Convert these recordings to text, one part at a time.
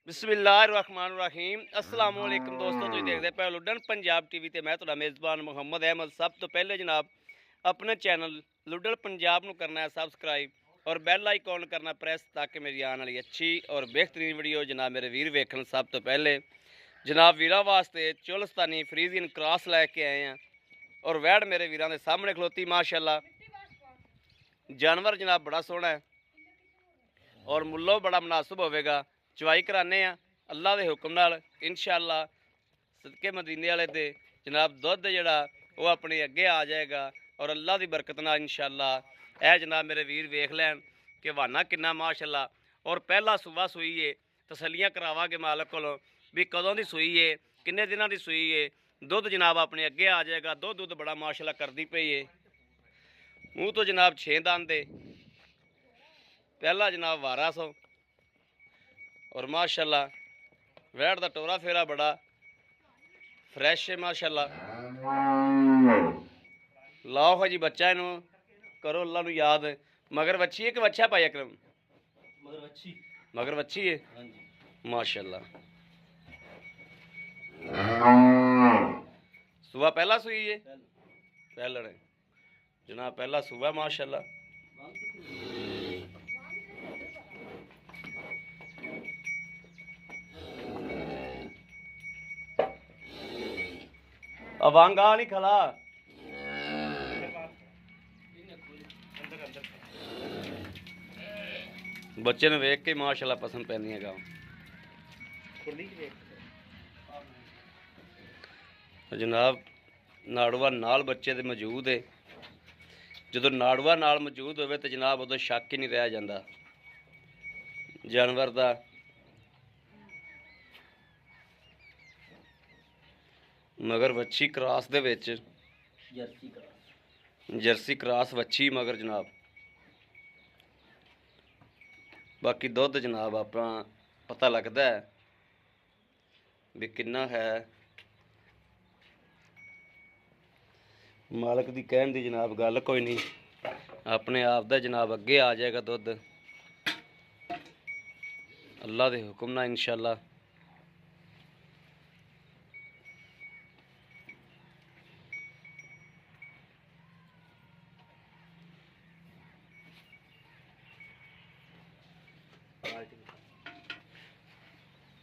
बिस्मिल्लाहिर्रहमानिर्रहीम अस्सलाम वालेकुम दोस्तों, तुम देखते पे लुडन पंजाब टीवी ते मैं तुहाडा मेज़बान मुहम्मद अहमद। सब तो पहले जनाब अपने चैनल लुडन पंजाब नूं करना है सबसक्राइब और बैल आइकॉन करना प्रेस ताकि मेरी आने वाली अच्छी और बेहतरीन वीडियो जनाब मेरे वीर वेखन। सब तो पहले जनाब वीरां वास्ते चोलस्तानी फ्रीजियन क्रॉस लैके आए हैं और वैड़ मेरे वीरां दे सामने खलोती माशाअल्लाह। जानवर जनाब बड़ा सोहना है और मुल्लों बड़ा मुनासिब होवेगा। चवाई कराने अल्लाह के हुक्म नाल इंशाअल्लाह। सदके मदीने वाले ते जनाब दुध जड़ा वो अपने अगे आ जाएगा और अल्लाह की बरकत नाल इंशाअल्लाह। यह जनाब मेरे वीर वेख लैन कि वाना किन्ना माशाअल्लाह और पहला सूबा सूई है। तसलियां करावांगे मालक कोलों भी कदों की सूई है, किन्ने दिनों की सूई है। दुध जनाब अपने अगे आ जाएगा। दुध बड़ा माशाअल्लाह करती पई है। मूँह तो जनाब 6 दंद है। पहला जनाब वारा सो और माशाअल्लाह वैड़ का टोरा फेरा बड़ा फ्रैश है माशाअल्लाह। लाओ है जी बच्चा इनू करो अल्लाह नू याद। मगर बच्ची है कि बच्चा पाई अकरम? मगर बच्ची है माशाअल्लाह। सुबह पहला सुई है पहला ने जनाब पहला सुबह माशाअल्लाह। अवांगा नहीं खला बच्चे ने वेख के माशाअल्लाह पसंद पैंदियां गां। जनाब नाड़ुआ नाल बच्चे दे मौजूद है। जो नाड़ुआ नाल मौजूद होवे तो जनाब उदों शक ही नहीं रह जाता जानवर का। मगर वच्छी क्रॉस दे विच जर्सी क्रॉस वच्छी मगर जनाब। बाकी दुध जनाब अपना पता लगता है भी किन्ना है। मालक दी कहन दी जनाब गल कोई नहीं, अपने आप दा जनाब अगे आ जाएगा दुध अल्लाह दे हुक्म नाल इंशाअल्लाह।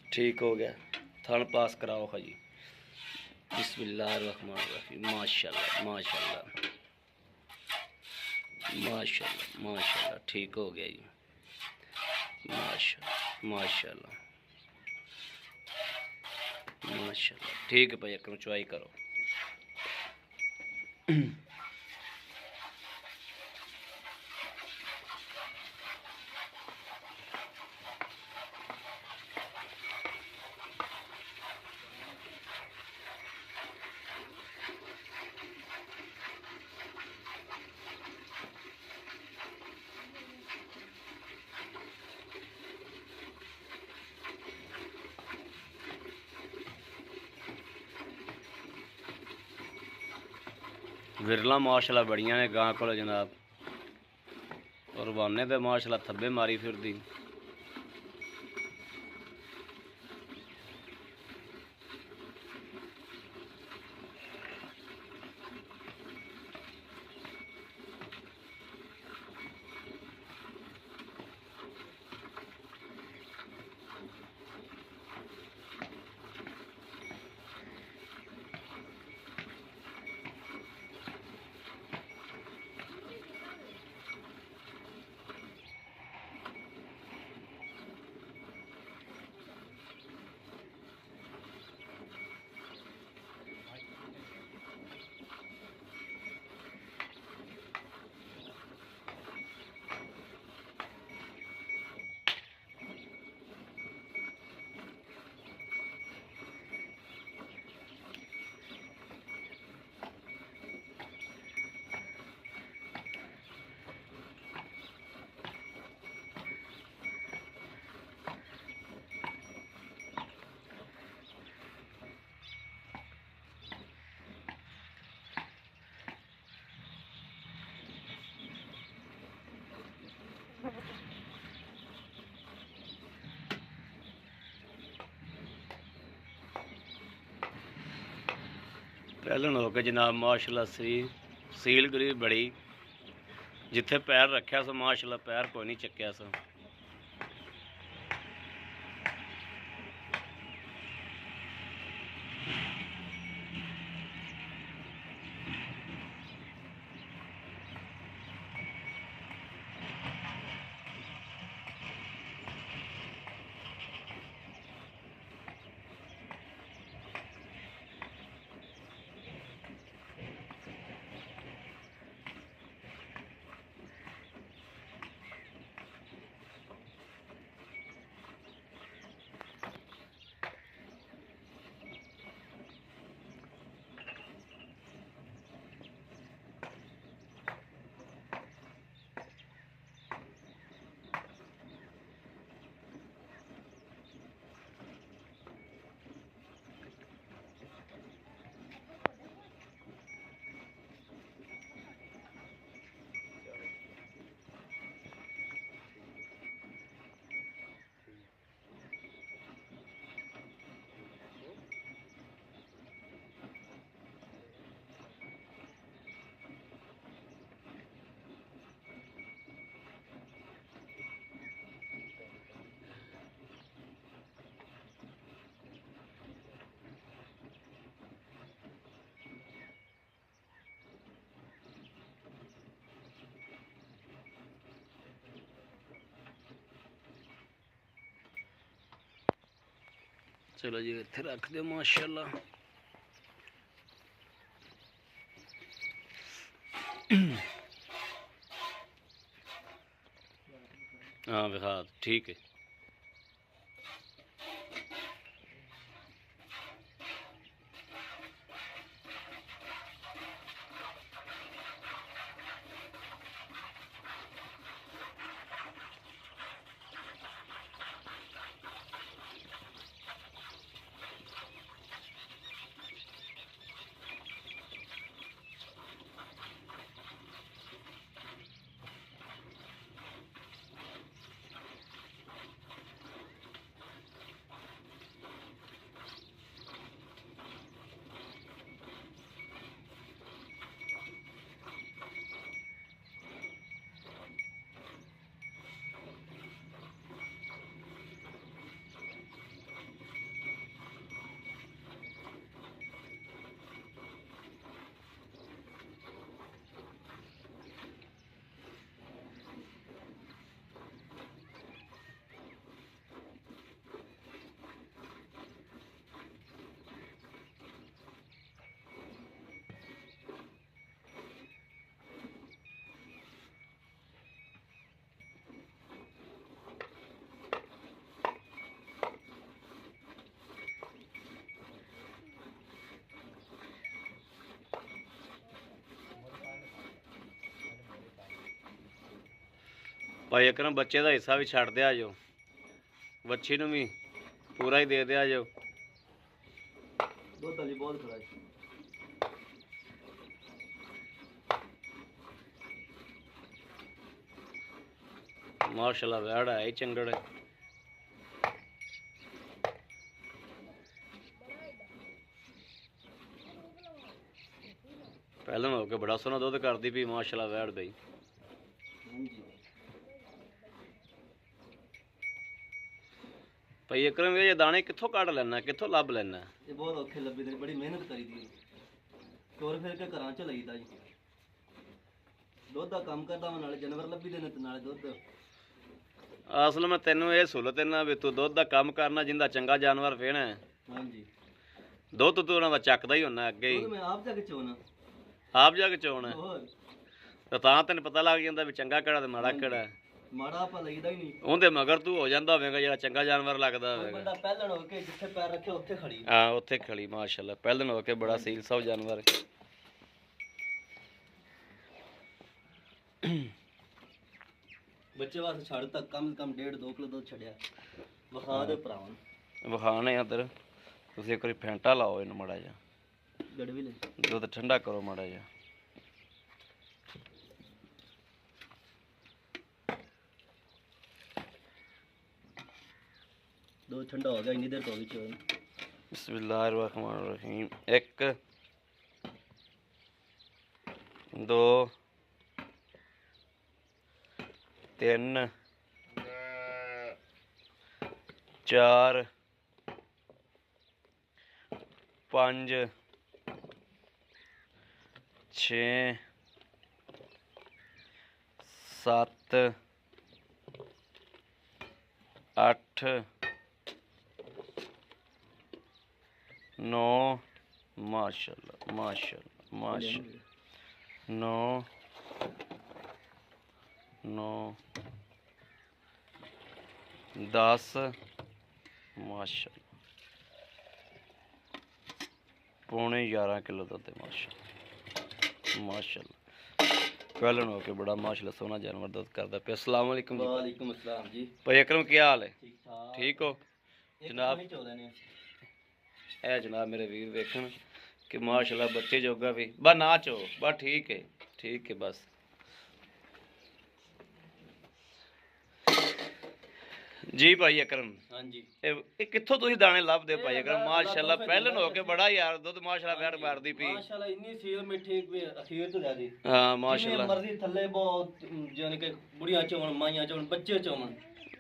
ठीक हो गया थन पास कराओ खा जी। बिस्मिल्लाहिर्रहमानिर्रहीम माशाअल्लाह माशाअल्लाह माशाअल्लाह माशाअल्लाह। ठीक हो गया जी माशाअल्लाह माशाअल्लाह माशाअल्लाह। ठीक है भाई अकरम चुआई करो। विरला माशाअल्लाह बड़ियां ने गां को जनाब और वाने तो माशाअल्लाह थब्बे मारी फिरदी। ਪਹਿਲਣ ਹੋ ਕੇ ਜਨਾਬ ਮਾਸ਼ਾਅੱਲਾ ਸੀਲ ਗਰੀ ਬੜੀ, ਜਿੱਥੇ ਪੈਰ ਰੱਖਿਆ ਸੋ ਮਾਸ਼ਾਅੱਲਾ ਪੈਰ ਕੋਈ ਨਹੀਂ ਚੱਕਿਆ ਸੋ। चलो जी इत्थे रख दो माशाअल्लाह। हाँ विखा ठीक है। भाई अकरम बच्चे का हिस्सा भी छड़ दिया जो, बच्ची नूं भी पूरा ही दे दिया जो। माशाल्लाह वैड़ है ही चंगड़ है। पहले हो के बड़ा सोहना दुध करती पी माशाल्लाह वैड़ बई। भाई अकरम ये दाने कित्थों कढ़ लेना, कित्थों लभ लेना? ये बहुत औखे लभे ने, बड़ी मेहनत करी दी टोर फिर के घरां च लईदा जी। दुध दा काम करदा मैं, नाले जानवर लभी दे ने ते नाले दुध। असल में तेनों ये सहूलत है ना भी तू दुध दा काम करना, जिंदा चंगा जानवर वेहना है। हां जी, दुध तू उन्हां दा चकदा ही होना अगे ही। मैं आप जाके चोना, आप जाके चोना तो तां तैनूं पता लग जांदा भी चंगा किहड़ा ते माड़ा किहड़ा है। माड़ा आपा लईदा ही नहीं। ਉਹਦੇ ਮਗਰ ਤੂੰ ਹੋ ਜਾਂਦਾ ਹੋਵੇਗਾ ਜਿਹੜਾ ਚੰਗਾ ਜਾਨਵਰ ਲੱਗਦਾ कोई ਹੋਵੇਗਾ। बंदा पहलण हो के जिथे पैर रखे उत्थे खड़ी। ਹਾਂ ਉੱਥੇ ਖੜੀ ਮਾਸ਼ਾਅੱਲਾ ਪਹਿਲਨ ਹੋ ਕੇ ਬੜਾ ਸੀਲ ਸਭ ਜਾਨਵਰ। बच्चे वास्ते छड़ तक कम से कम 1.5-2 किलो दूध छड़िया विखा दे भरावां। ਵਿਖਾਣੇ ਇੱਧਰ ਤੁਸੀਂ ਇੱਕ ਵਾਰੀ ਫੈਂਟਾ ਲਾਓ ਇਹਨੂੰ ਮਾੜਾ ਜਿਹਾ, गड़वी ले ਦੁੱਧ ਠੰਡਾ ਕਰੋ ਮਾੜਾ ਜਿਹਾ। दूध ठंडा हो गया, इन्नी देर तो होगी चोन। बिस्मिल्लाहिर्रहमानिर्रहीम। एक 2 3 4 5 6 7 8 9 माशाल्लाह माशाल्लाह माशाल्लाह 9 9 10 माशाल्लाह पौने 11 किलो दुध है माशाल्लाह माशाल्लाह कहलन हो के बड़ा माशाल्लाह सोना जानवर दुध करता पे। अस्सलाम वालेकुम जी। वालेकुम अस्सलाम जी। भाई अकरम क्या हाल है? ठीक ठाक। ठीक हो जनाब? नहीं चौदह ने ए जनाब मेरे वीर वेखन कि माशाल्लाह बच्चे जोगा भी बा ना चो बा ठीक है बस। जी भाई अकरम हाँ जी। ਇਹ ਕਿੱਥੋਂ ਤੁਸੀਂ ਦਾਣੇ ਲੱਭਦੇ ਭਾਈ ਅਕਰਮ? ਮਾਸ਼ਾਅੱਲਾ ਪਹਿਲਨ ਹੋ ਕੇ ਬੜਾ ਯਾਰ ਦੁੱਧ ਮਾਸ਼ਾਅੱਲਾ ਵੈੜ ਮਾਰਦੀ ਪਈ। ਮਾਸ਼ਾਅੱਲਾ ਇੰਨੀ ਸੀਲ ਮਿੱਠੀ ਅਖੀਰ ਤੋਂ ਜ਼ਿਆਦੀ। ਹਾਂ ਮਾਸ਼ਾਅੱਲਾ ਮਰਜ਼ੀ ਥੱਲੇ ਬਹੁਤ ਯਾਨੀ ਕਿ ਬੁੜੀਆਂ ਚੋਣ ਮਾਈਆਂ ਚੋਣ ਬੱਚੇ ਚੋਣ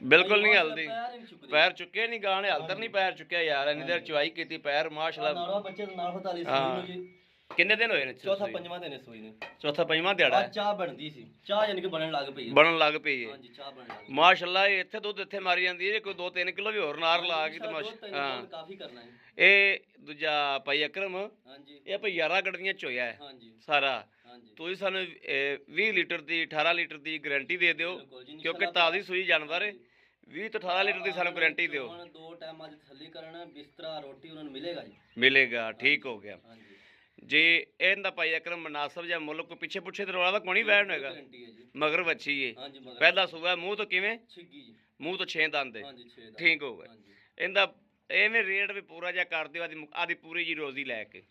ਬਿਲਕੁਲ ਨਹੀਂ ਹਲਦੀ। ਪੈਰ ਹੀ ਨਹੀਂ ਚੁੱਕਦੇ। ਪੈਰ ਚੁੱਕੇ ਨਹੀਂ ਗਾਣੇ ਹਾਲ ਤੱਕ ਨਹੀਂ ਪੈਰ ਚੁੱਕਿਆ ਯਾਰ। ਇੰਨੀ ਦੇਰ ਚਵਾਈ ਕੀਤੀ ਪੈਰ ਮਾਸ਼ਾਅੱਲਾ। ਨਾਰਾ ਬੱਚੇ ਦਾ ਨਾਲ 45 ਹਾਂ। ਸੂਈ ਨੂੰ ਜੀ। ਕਿੰਨੇ ਦਿਨ ਹੋਏ ਨੇ? ਚੌਥਾ ਪੰਜਵਾਂ ਦਿਨ ਸੂਈ ਨੇ। ਚੌਥਾ ਪੰਜਵਾਂ ਦਿਹਾੜਾ ਆ ਹੈ। ਚਾਹ ਬਣਦੀ ਸੀ। ਚਾਹ ਯਾਨੀ ਕਿ ਬਣਨ ਲੱਗ ਪਈ ਹੈ। ਬਣਨ ਲੱਗ ਪਈ ਹੈ। ਹਾਂਜੀ ਚਾਹ ਬਣਨ ਲੱਗ ਪਈ। ਮਾਸ਼ਾਅੱਲਾ ਇਹ ਇੱਥੇ ਦੁੱਧ ਇੱਥੇ ਮਾਰੀ ਜਾਂਦੀ ਹੈ। ਕੋਈ 2-3 ਕਿਲੋ ਵੀ ਹੋਰ ਨਾਰ ਲਾ ਗਈ ਤੇ ਹਾਂ ਕਾਫੀ ਕਰਨਾ ਹੈ। ਇਹ ਦੂਜਾ ਭਾਈ ਅਕਰਮ ਹਾਂਜੀ ਇਹ ਭਾਈ 11 ਗੱਡੀਆਂ ਚੋਇਆ ਹੈ ਹਾਂਜੀ ਸਾਰਾ। ਹਾਂਜੀ ਤੁਸੀਂ ਸਾਨੂੰ 20 ਲੀਟਰ ਦੀ 18 ਲੀਟਰ ਦੀ ਗਾਰੰਟੀ ਦੇ ਦਿਓ ਬਿਲਕੁਲ ਜੀ। ਕਿਉਂਕਿ ਤਾਜ਼ੀ ਸੂਈ ਜਾਨਵਰ ਹੈ। 20 ਤੋਂ 18 ਲੀਟਰ ਦੀ ਸਾਨੂੰ ਗਾਰੰਟੀ ਦਿਓ। ਹੁਣ 2 ਟਾਈਮ ਅੱਜ ਥੱਲੀ ਕਰਨਾ ਬਿਸਤਰਾ ਰੋਟੀ ਉਹਨਾਂ ਨੂੰ ਮਿਲੇਗਾ ਜੀ। ਮਿਲੇਗਾ ਠੀਕ ਹੋ ਗਿਆ ਹਾਂਜੀ ਜੇ ਇਹਦਾ ਭਾਈ ਅਕਰਮ ਮਨਾਸਬ ਜਾਂ ਮੁੱਲ ਕੋ ਪਿੱਛੇ ਪੁੱਛੇ ਤੇ ਰੋਲਾ ਤਾਂ ਕੋਣੀ ਬੈਠ ਹੋਏਗਾ। ਗਾਰੰਟੀ ਹੈ ਜੀ। ਮਗਰ ਵੱਛੀ ਏ ਹਾਂਜੀ ਮਗਰ ਪਹਿਲਾ ਸੂਆ ਮੂੰਹ ਤੋਂ ਕਿਵੇਂ? ਛਿੱਗੀ ਜੀ। ਮੂੰਹ ਤੋਂ 6 ਦੰਦ ਏ ਹਾਂਜੀ 6 ਦਾ। ਠੀਕ ਹੋ ਗਿਆ। ਹਾਂਜੀ ਇਹਦਾ ਐਵੇਂ ਰੇਟ ਵੀ ਪੂਰਾ ਜਿਹਾ ਕਰ ਦਿਓ ਆਦੀ ਪੂਰੀ ਜੀ ਰੋਜ਼ੀ ਲੈ ਕੇ।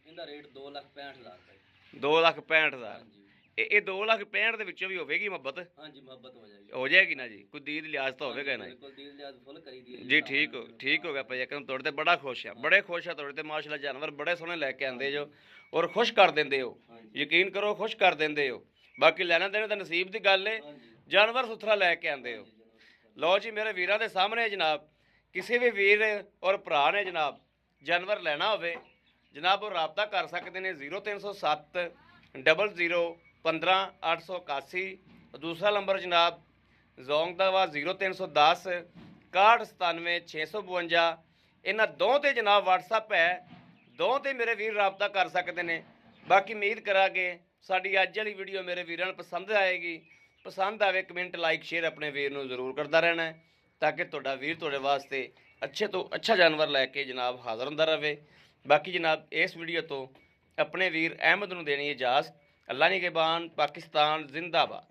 ਇਹਦਾ ਰੇਟ 2,65,000 ਦਾ ਹੈ। 2,65,000 ਹਾਂਜੀ ਇਹ 2,65,000 ਦੇ ਵਿੱਚੋਂ ਵੀ ਹੋਵੇਗੀ ਮੁਹੱਬਤ? ਹਾਂਜੀ ਮੁਹੱਬਤ ਹੋ ਜਾਏਗੀ। ਹੋ ਜਾਏਗੀ ਨਾ ਜੀ? ਕੋਈ ਦੀਦ ਲਿਆਜ਼ ਤਾਂ ਹੋਵੇਗਾ ਨਾ ਜੀ? ਬਿਲਕੁਲ ਦਿਲ ਲਿਆਜ਼ ਫੁੱਲ ਕਰੀ ਦੀ ਹੈ ਜੀ ਠੀਕ ਹੋ ਗਿਆ ਭਾਈ ਅਕਰਮ ਤੁਹਾਡੇ ਤੇ ਬੜਾ ਖੁਸ਼ ਆ ਬੜੇ ਖੁਸ਼ ਆ ਤੁਹਾਡੇ ਤੇ ਮਾਸ਼ਾਅੱਲਾ ਜਾਨਵਰ ਬੜੇ ਸੋਹਣੇ ਲੈ ਕੇ ਆਂਦੇ ਜੋ ਔਰ ਖੁਸ਼ ਕਰ ਦਿੰਦੇ ਹੋ। ਹਾਂਜੀ ਯਕੀਨ ਕਰੋ ਖੁਸ਼ ਕਰ ਦਿੰਦੇ ਹੋ। ਬਾਕੀ ਲੈਣਾ ਦੇਣਾ ਤਾਂ ਨਸੀਬ ਦੀ ਗੱਲ ਏ। ਹਾਂਜੀ ਜਾਨਵਰ ਸੁਥਰਾ ਲੈ ਕੇ ਆਂਦੇ ਹੋ। ਲਓ ਜੀ ਮੇਰੇ ਵੀਰਾਂ ਦੇ ਸਾਹਮਣੇ ਜਨਾਬ ਕਿਸੇ ਵੀ ਵੀਰ ਔਰ ਭਰਾ ਨੇ ਜਨਾਬ ਜਾਨਵਰ ਲੈਣਾ ਹੋਵੇ ਜਨਾਬ ਉਹ ਰਾਬਤਾ ਕਰ ਸਕਦੇ ਨੇ 0307 00 15 881। ਦੂਸਰਾ ਨੰਬਰ ਜਨਾਬ ਜ਼ੋਂਗ ਦਾ ਵਾ 0310 6197 652। ਇਹਨਾਂ ਦੋਵਾਂ ਤੇ ਜਨਾਬ WhatsApp ਹੈ। ਦੋਵਾਂ ਤੇ ਮੇਰੇ ਵੀਰ ਰਾਬਤਾ ਕਰ ਸਕਦੇ ਨੇ। ਬਾਕੀ ਉਮੀਦ ਕਰਾਂਗੇ ਸਾਡੀ ਅੱਜ ਵਾਲੀ ਵੀਡੀਓ ਮੇਰੇ ਵੀਰਾਂ ਨੂੰ ਪਸੰਦ ਆਏਗੀ। ਪਸੰਦ ਆਵੇ ਕਮੈਂਟ ਲਾਈਕ ਸ਼ੇਅਰ ਆਪਣੇ ਵੀਰ ਨੂੰ ਜ਼ਰੂਰ ਕਰਦਾ ਰਹਿਣਾ ਹੈ ਤਾਂ ਕਿ ਤੁਹਾਡਾ ਵੀਰ ਤੁਹਾਡੇ ਵਾਸਤੇ ਅੱਛੇ ਤੋਂ ਅੱਛਾ ਜਾਨਵਰ ਲੈ ਕੇ ਜਨਾਬ ਹਾਜ਼ਰ ਹੁੰਦਾ ਰਹੇ। ਬਾਕੀ ਜਨਾਬ ਇਸ ਵੀਡੀਓ ਤੋਂ ਆਪਣੇ ਵੀਰ ਅਹਿਮਦ ਨੂੰ ਦੇਣੀ ਇਜਾਜ਼ਤ। ਅੱਲਾ ਨਿਗਹਿਬਾਨ। ਪਾਕਿਸਤਾਨ ਜ਼ਿੰਦਾਬਾਦ।